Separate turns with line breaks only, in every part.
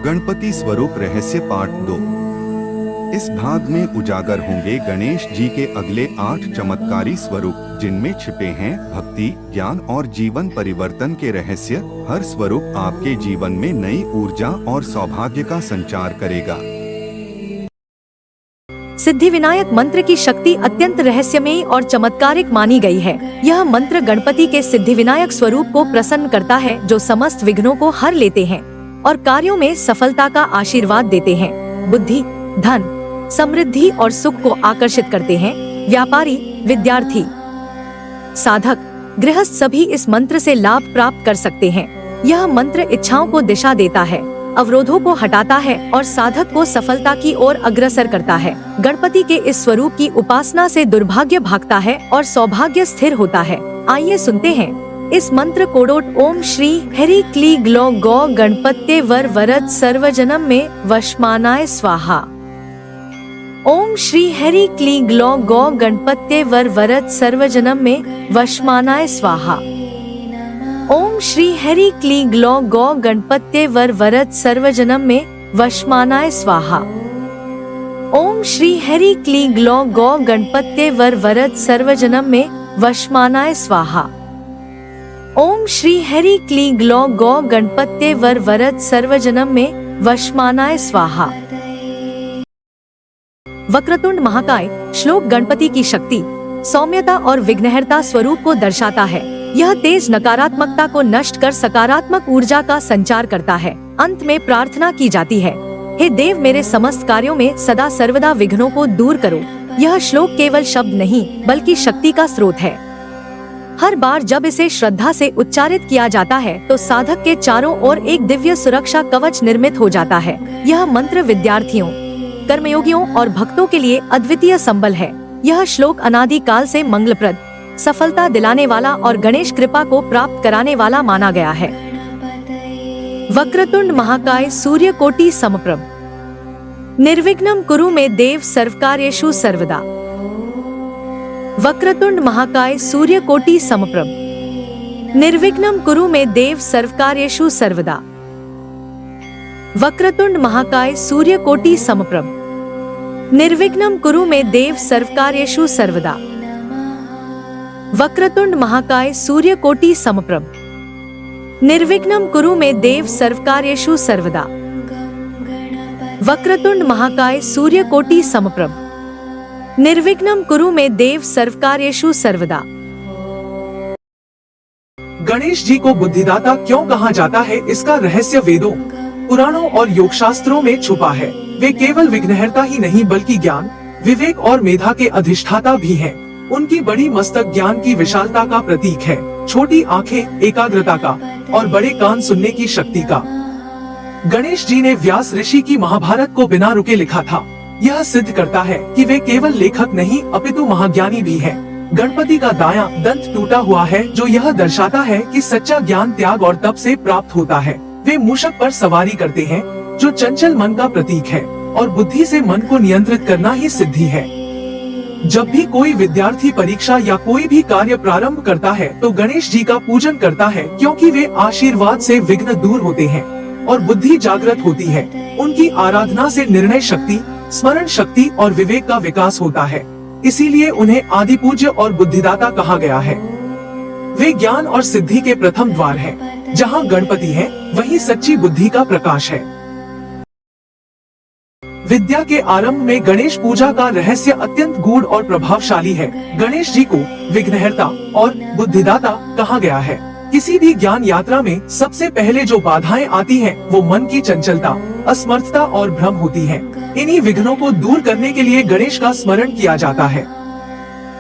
गणपति स्वरूप रहस्य पार्ट 2। इस भाग में उजागर होंगे गणेश जी के अगले 8 चमत्कारी स्वरूप, जिनमें छिपे हैं भक्ति, ज्ञान और जीवन परिवर्तन के रहस्य। हर स्वरूप आपके जीवन में नई ऊर्जा और सौभाग्य का संचार करेगा।
सिद्धिविनायक मंत्र की शक्ति अत्यंत रहस्यमयी और चमत्कारिक मानी गई है। यह मंत्र गणपति के सिद्धिविनायक स्वरूप को प्रसन्न करता है, जो समस्त विघ्नों को हर लेते हैं और कार्यों में सफलता का आशीर्वाद देते हैं। बुद्धि, धन, समृद्धि और सुख को आकर्षित करते हैं। व्यापारी, विद्यार्थी, साधक, गृहस्थ सभी इस मंत्र से लाभ प्राप्त कर सकते हैं। यह मंत्र इच्छाओं को दिशा देता है, अवरोधों को हटाता है और साधक को सफलता की ओर अग्रसर करता है। गणपति के इस स्वरूप की उपासना से दुर्भाग्य भागता है और सौभाग्य स्थिर होता है। आइए सुनते हैं इस मंत्र कोडोट। ओम श्री हरि क्ली ग्लो गौ गणपत्ये वर वरद सर्वजनम में वशमानाय स्वाहा। ओम श्री हरि क्ली ग्लो गौ गणपत्ये वर वरद सर्वजनम में वशमानाय स्वाहा। ओम श्री हरि क्ली ग्लो गौ गणपत्ये वर वरद सर्वजनम में वशमानाय स्वाहा। ओम श्री हरि क्ली ग्लो गौ गणपत्ये वर वरद सर्वजनम में वशमानाय स्वाहा। ओम श्री हरि क्ली ग्लो गौ गणपत्ये वर वरद सर्वजनम में वशमानाय स्वाहा। वक्रतुंड महाकाय श्लोक गणपति की शक्ति, सौम्यता और विघ्नहर्ता स्वरूप को दर्शाता है। यह तेज नकारात्मकता को नष्ट कर सकारात्मक ऊर्जा का संचार करता है। अंत में प्रार्थना की जाती है, हे देव, मेरे समस्त कार्यों में सदा सर्वदा विघ्नों को दूर करो। यह श्लोक केवल शब्द नहीं बल्कि शक्ति का स्रोत है। हर बार जब इसे श्रद्धा से उच्चारित किया जाता है तो साधक के चारों ओर एक दिव्य सुरक्षा कवच निर्मित हो जाता है। यह मंत्र विद्यार्थियों, कर्मयोगियों और भक्तों के लिए अद्वितीय संबल है। यह श्लोक अनादि काल से मंगलप्रद, सफलता दिलाने वाला और गणेश कृपा को प्राप्त कराने वाला माना गया है। वक्रतुंड महाकाय सूर्यकोटि समप्रभ निर्विघ्नं कुरु मे देव सर्वकार्येषु सर्वदा। वक्रतुंड महाकाय सूर्यकोटि समप्रभ निर्विघ्नं कुरु मे देव सर्वकार्येषु सर्वदा। वक्रतुंड महाकाय सूर्यकोटि समप्रभ निर्विघ्नं कुरु मे देव सर्वकार्येषु सर्वदा। वक्रतुंड महाकाय सूर्यकोटि समप्रभ निर्विघ्नं कुरु मे देव सर्वकार्येषु सर्वदा। वक्रतुंड महाकाय सूर्यकोटि समप्रभ निर्विघ्नं कुरु मे देव सर्वकार्येषु सर्वदा।
गणेश जी को बुद्धिदाता क्यों कहा जाता है, इसका रहस्य वेदों, पुराणों और योग शास्त्रों में छुपा है। वे केवल विघ्नहर्ता ही नहीं बल्कि ज्ञान, विवेक और मेधा के अधिष्ठाता भी हैं। उनकी बड़ी मस्तक ज्ञान की विशालता का प्रतीक है, छोटी आंखें एकाग्रता का और बड़े कान सुनने की शक्ति का। गणेश जी ने व्यास ऋषि की महाभारत को बिना रुके लिखा था। यह सिद्ध करता है कि वे केवल लेखक नहीं अपितु महाज्ञानी भी हैं। गणपति का दायां दंत टूटा हुआ है, जो यह दर्शाता है कि सच्चा ज्ञान त्याग और तप से प्राप्त होता है। वे मूषक पर सवारी करते हैं, जो चंचल मन का प्रतीक है, और बुद्धि से मन को नियंत्रित करना ही सिद्धि है। जब भी कोई विद्यार्थी परीक्षा या कोई भी कार्य प्रारंभ करता है तो गणेश जी का पूजन करता है, क्योंकि वे आशीर्वाद से विघ्न दूर होते हैं और बुद्धि जागृत होती है। उनकी आराधना से निर्णय शक्ति, स्मरण शक्ति और विवेक का विकास होता है। इसीलिए उन्हें आदि पूज्य और बुद्धिदाता कहा गया है। वे ज्ञान और सिद्धि के प्रथम द्वार हैं। जहाँ गणपति है वहीं सच्ची बुद्धि का प्रकाश है। विद्या के आरंभ में गणेश पूजा का रहस्य अत्यंत गूढ़ और प्रभावशाली है। गणेश जी को विघ्नहर्ता और बुद्धिदाता कहा गया है। किसी भी ज्ञान यात्रा में सबसे पहले जो बाधाएं आती हैं, वो मन की चंचलता, असमर्थता और भ्रम होती हैं। इन्हीं विघ्नों को दूर करने के लिए गणेश का स्मरण किया जाता है।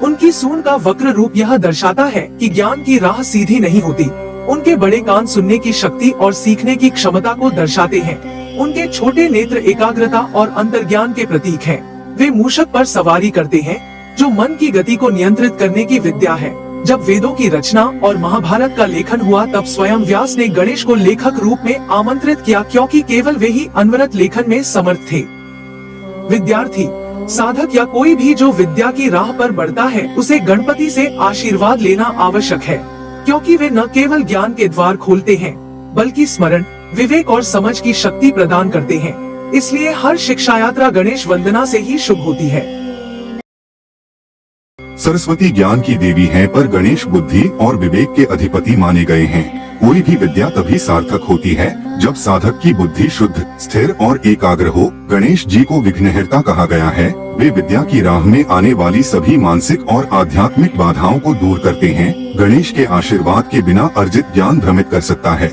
उनकी सूंड का वक्र रूप यह दर्शाता है कि ज्ञान की राह सीधी नहीं होती। उनके बड़े कान सुनने की शक्ति और सीखने की क्षमता को दर्शाते हैं। उनके छोटे नेत्र एकाग्रता और अंतर्ज्ञान के प्रतीक हैं। वे मूषक पर सवारी करते हैं, जो मन की गति को नियंत्रित करने की विद्या है। जब वेदों की रचना और महाभारत का लेखन हुआ तब स्वयं व्यास ने गणेश को लेखक रूप में आमंत्रित किया, क्योंकि केवल वे ही अनवरत लेखन में समर्थ थे। विद्यार्थी, साधक या कोई भी जो विद्या की राह पर बढ़ता है, उसे गणपति से आशीर्वाद लेना आवश्यक है, क्योंकि वे न केवल ज्ञान के द्वार खोलते हैं बल्कि स्मरण, विवेक और समझ की शक्ति प्रदान करते हैं। इसलिए हर शिक्षा यात्रा गणेश वंदना से ही शुभ होती है।
सरस्वती ज्ञान की देवी है, पर गणेश बुद्धि और विवेक के अधिपति माने गए हैं। कोई भी विद्या तभी सार्थक होती है जब साधक की बुद्धि शुद्ध, स्थिर और एकाग्र हो। गणेश जी को विघ्नहर्ता कहा गया है। वे विद्या की राह में आने वाली सभी मानसिक और आध्यात्मिक बाधाओं को दूर करते हैं। गणेश के आशीर्वाद के बिना अर्जित ज्ञान भ्रमित कर सकता है।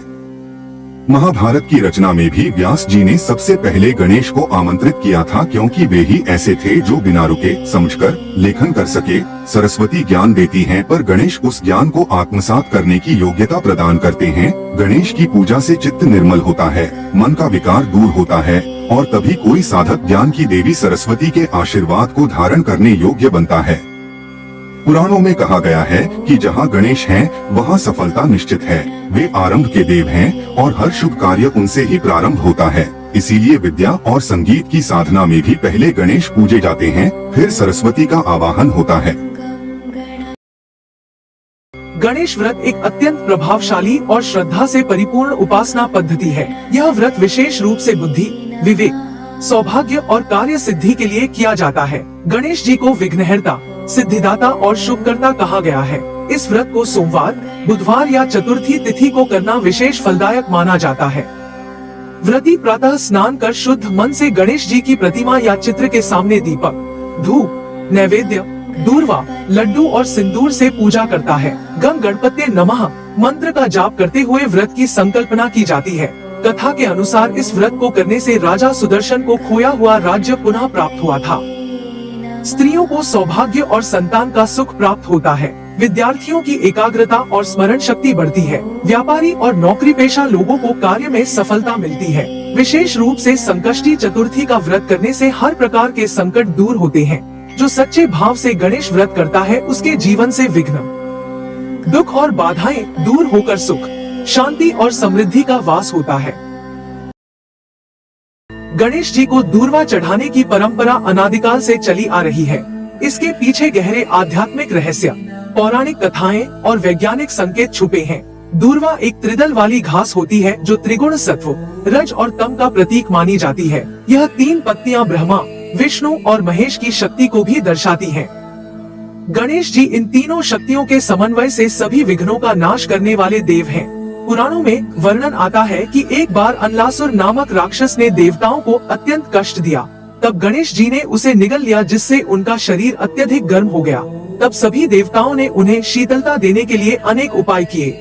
महाभारत की रचना में भी व्यास जी ने सबसे पहले गणेश को आमंत्रित किया था, क्योंकि वे ही ऐसे थे जो बिना रुके समझकर लेखन कर सके। सरस्वती ज्ञान देती हैं, पर गणेश उस ज्ञान को आत्मसात करने की योग्यता प्रदान करते हैं। गणेश की पूजा से चित्त निर्मल होता है, मन का विकार दूर होता है और तभी कोई साधक ज्ञान की देवी सरस्वती के आशीर्वाद को धारण करने योग्य बनता है। पुराणों में कहा गया है कि जहाँ गणेश हैं, वहाँ सफलता निश्चित है। वे आरंभ के देव हैं और हर शुभ कार्य उनसे ही प्रारंभ होता है। इसीलिए विद्या और संगीत की साधना में भी पहले गणेश पूजे जाते हैं, फिर सरस्वती का आवाहन होता है।
गणेश व्रत एक अत्यंत प्रभावशाली और श्रद्धा से परिपूर्ण उपासना पद्धति है। यह व्रत विशेष रूप से बुद्धि, विवेक, सौभाग्य और कार्य सिद्धि के लिए किया जाता है। गणेश जी को विघ्नहर्ता, सिद्धिदाता और शुभकर्ता कहा गया है। इस व्रत को सोमवार, बुधवार या चतुर्थी तिथि को करना विशेष फलदायक माना जाता है। व्रती प्रातः स्नान कर शुद्ध मन से गणेश जी की प्रतिमा या चित्र के सामने दीपक, धूप, नैवेद्य, दूर्वा, लड्डू और सिंदूर से पूजा करता है। गम गणपते नमः मंत्र का जाप करते हुए व्रत की संकल्पना की जाती है। कथा के अनुसार इस व्रत को करने से राजा सुदर्शन को खोया हुआ राज्य पुनः प्राप्त हुआ था। स्त्रियों को सौभाग्य और संतान का सुख प्राप्त होता है। विद्यार्थियों की एकाग्रता और स्मरण शक्ति बढ़ती है। व्यापारी और नौकरी पेशा लोगों को कार्य में सफलता मिलती है। विशेष रूप से संकष्टी चतुर्थी का व्रत करने से हर प्रकार के संकट दूर होते हैं। जो सच्चे भाव से गणेश व्रत करता है, उसके जीवन से विघ्न, दुख और बाधाएं दूर होकर सुख, शांति और समृद्धि का वास होता है। गणेश जी को दूर्वा चढ़ाने की परंपरा अनादिकाल से चली आ रही है। इसके पीछे गहरे आध्यात्मिक रहस्य, पौराणिक कथाएं और वैज्ञानिक संकेत छुपे हैं। दूर्वा एक त्रिदल वाली घास होती है जो त्रिगुण सत्व, रज और तम का प्रतीक मानी जाती है। यह 3 पत्तियां ब्रह्मा, विष्णु और महेश की शक्ति को भी दर्शाती हैं। गणेश जी इन तीनों शक्तियों के समन्वय से सभी विघ्नों का नाश करने वाले देव हैं। पुराणों में वर्णन आता है कि एक बार अनलासुर नामक राक्षस ने देवताओं को अत्यंत कष्ट दिया। तब गणेश जी ने उसे निगल लिया, जिससे उनका शरीर अत्यधिक गर्म हो गया। तब सभी देवताओं ने उन्हें शीतलता देने के लिए अनेक उपाय किए,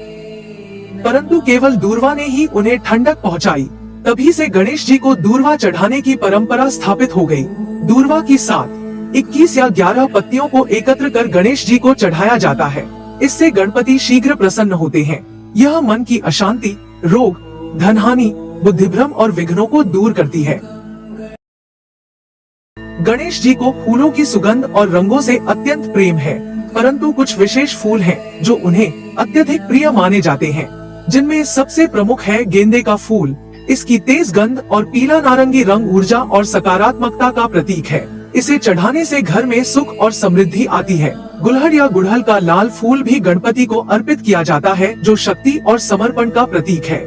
परंतु केवल दूर्वा ने ही उन्हें ठंडक पहुंचाई। तभी से गणेश जी को दूर्वा चढ़ाने की परंपरा स्थापित हो गई। दूर्वा की 7, 21 या 11 पत्तियों को एकत्र कर गणेश जी को चढ़ाया जाता है। इससे गणपति शीघ्र प्रसन्न होते हैं। यह मन की अशांति, रोग, धनहानि, बुद्धिभ्रम और विघ्नों को दूर करती है। गणेश जी को फूलों की सुगंध और रंगों से अत्यंत प्रेम है, परंतु कुछ विशेष फूल हैं जो उन्हें अत्यधिक प्रिय माने जाते हैं, जिनमें सबसे प्रमुख है गेंदे का फूल। इसकी तेज गंध और पीला नारंगी रंग ऊर्जा और सकारात्मकता का प्रतीक है। इसे चढ़ाने से घर में सुख और समृद्धि आती है। गुलहड़ या गुड़हल का लाल फूल भी गणपति को अर्पित किया जाता है, जो शक्ति और समर्पण का प्रतीक है।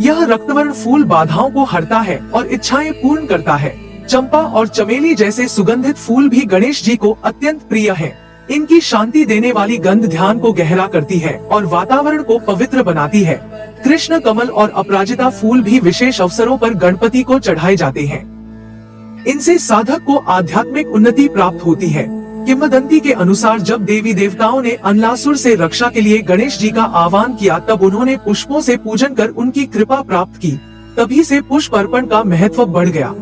यह रक्तवर्ण फूल बाधाओं को हरता है और इच्छाएं पूर्ण करता है। चंपा और चमेली जैसे सुगंधित फूल भी गणेश जी को अत्यंत प्रिय है। इनकी शांति देने वाली गंध ध्यान को गहरा करती है और वातावरण को पवित्र बनाती है। कृष्ण कमल और अपराजिता फूल भी विशेष अवसरों पर गणपति को चढ़ाए जाते हैं। इनसे साधक को आध्यात्मिक उन्नति प्राप्त होती है। किंवदंती के अनुसार जब देवी देवताओं ने अनलासुर से रक्षा के लिए गणेश जी का आह्वान किया, तब उन्होंने पुष्पों से पूजन कर उनकी कृपा प्राप्त की। तभी से पुष्प अर्पण का महत्व बढ़ गया।